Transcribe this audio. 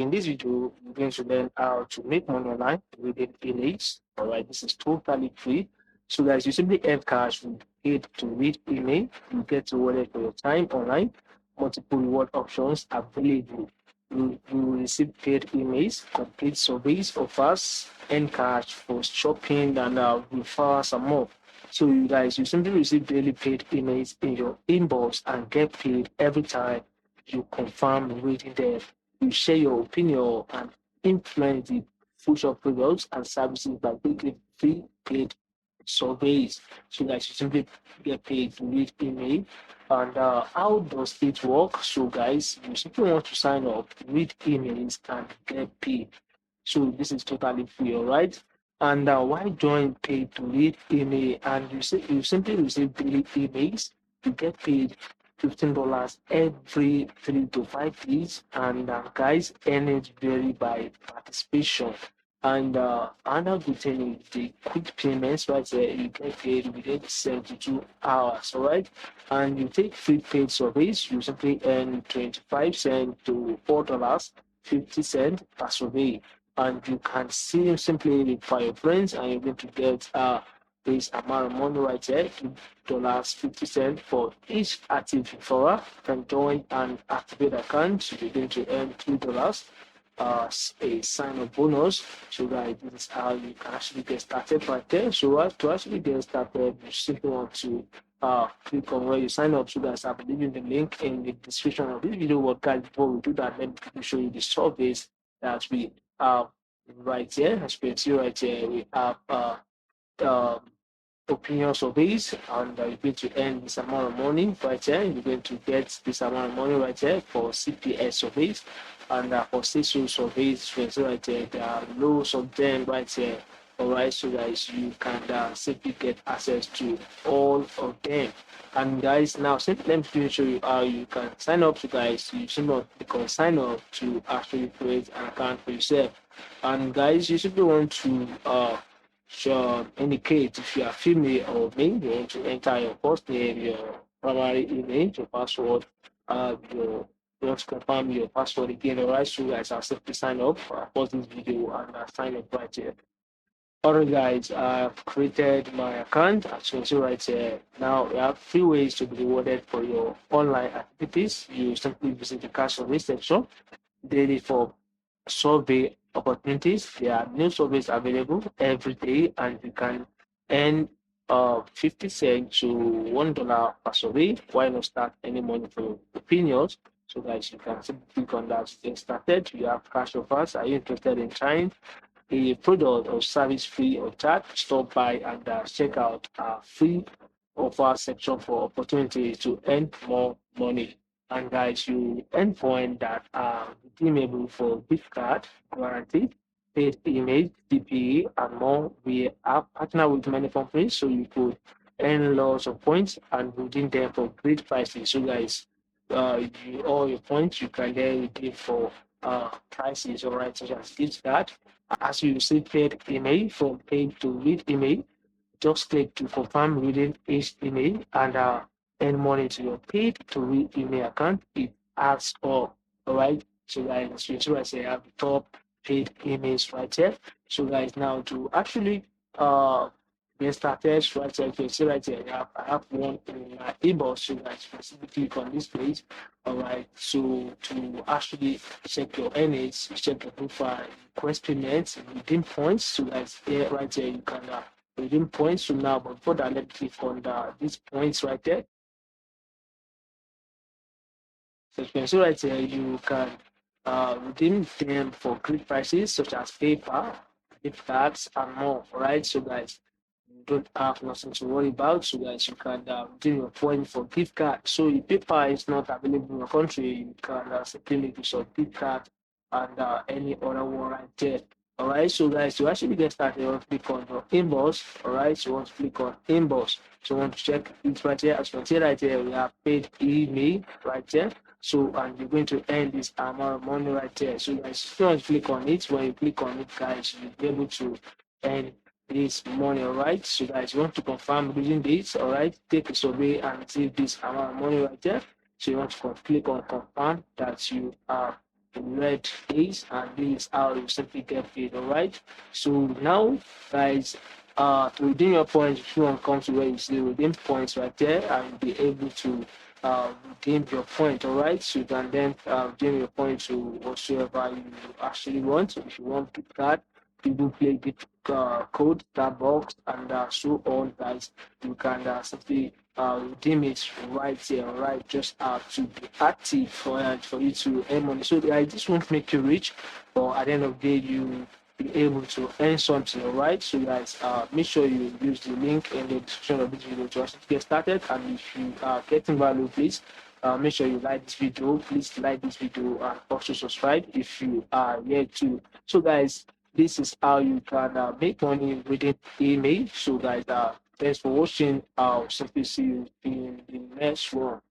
in this video, we're going to learn how to make money online within emails. All right, this is totally free. So guys, you simply earn cash with paid to read email. You get rewarded for your time online. Multiple reward options available. You will receive paid emails, complete surveys, offers, earn cash for shopping, and referrals and more. So you guys, you simply receive daily paid emails in your inbox and get paid every time you confirm reading them. You share your opinion and influence the future products and services by weekly free paid surveys. So guys, you simply get paid to read email. And how does it work? So guys, you simply want to sign up, read emails, and get paid. So this is totally free, all right? And why join paid to read email? And you simply receive daily emails. You get paid $15 every 3 to 5 days. And guys, earnings vary by participation. And another good thing is the quick payments, right? You get paid within 72 hours, all right? And you take free paid surveys, you simply earn 25 cents to $4.50 per survey. And you can simply refer your friends, and you're going to get this amount of money right here, $2.50 for each active referrer. You can join and activate account. You're going to earn $3 a sign-up bonus. So guys, this is how you can actually get started right there. So to actually get started, you simply want to click on where you sign up. So guys, I'll be leaving the link in the description of this video. But guys, before we do that, let me show you the surveys that we have right here. As you can see right here, we have um, opinion surveys, and you're going to earn this amount of money right here. You're going to get this amount of money right here for CPS surveys, and for CSO surveys, right here, there are loads of them right here. All right, so guys, you can simply get access to all of them. And guys, now simply let me show you how you can sign up. So guys, you simply click on sign up to actually create an account for yourself. And guys, you simply want to indicate if you are female or male. You want to enter your first name, your primary email, your password, you want to confirm your password again. All right, so guys, I'll simply sign up. Pause this video and sign up right here. Alright guys, I've created my account. As you can see right here, now we have 3 ways to be rewarded for your online activities. You simply visit the cash survey section daily for survey opportunities. There are new surveys available every day, and you can earn 50 cents to $1 per survey. Why not start any money for opinions? So guys, you can simply click on that to get started. You have cash offers. Are you interested in trying a product or service free or charge? Stop by and check out our free offer section for opportunities to earn more money. And guys, you earn points that are redeemable for gift card, guaranteed, paid email, DPA, and more. We are partner with many companies, so you could earn lots of points and redeem them for great prices. So guys, all your points you can then redeem for prices, all right, such as gift card. As you receive paid email from paid to read email, just click to confirm reading each email and earn money to your paid to read email account. It asks all right. So guys, as you see, I say I have the top paid emails right here. So guys, now to actually get started, right here, you can see right here, I have one in my inbox. So guys, you can simply click on this page. All right, so to actually check your earnings, check your profile, request payments, redeem points. So guys, here right here, you can redeem points. So now, but before that, let's click on these points right there. So you can see right here, you can redeem them for great prices such as paper, gift cards, and more. All right, so guys, you don't have nothing to worry about. So guys, you can redeem your point for gift card. So if paper is not available in your country, you can simply make use of gift card and any other one right there. All right, so guys, to actually get started, you want to click on your inbox. All right, so you want to click on inbox. So you want to check it right here. As you can see right here, we have paid email right there. So, and you're going to earn this amount of money right there. So guys, if you want to click on it, when you click on it, guys, you'll be able to earn this money. All right, so guys, you want to confirm reading this. All right, take a survey and receive this amount of money right there. So you want to click on confirm that you are in red days, and this is how you simply get paid. All right. So now, guys, to redeem your points, if you want to come to where you see redeem points right there, and you'll be able to redeem your point. All right. So you can then redeem your point to whatsoever you actually want. If you want gift card, people play gift code, Starbucks, and so on, guys. You can simply redeem it right here, all right? Just to be active for you to earn money. So this won't make you rich, but at the end of the day, you be able to earn something, all right? So guys, make sure you use the link in the description of this video to actually get started. And if you are getting value, please make sure you like this video. Please like this video and also subscribe if you are yet to. So guys, this is how you can make money within email. So guys, thanks for watching. I'll simply see you in the next one.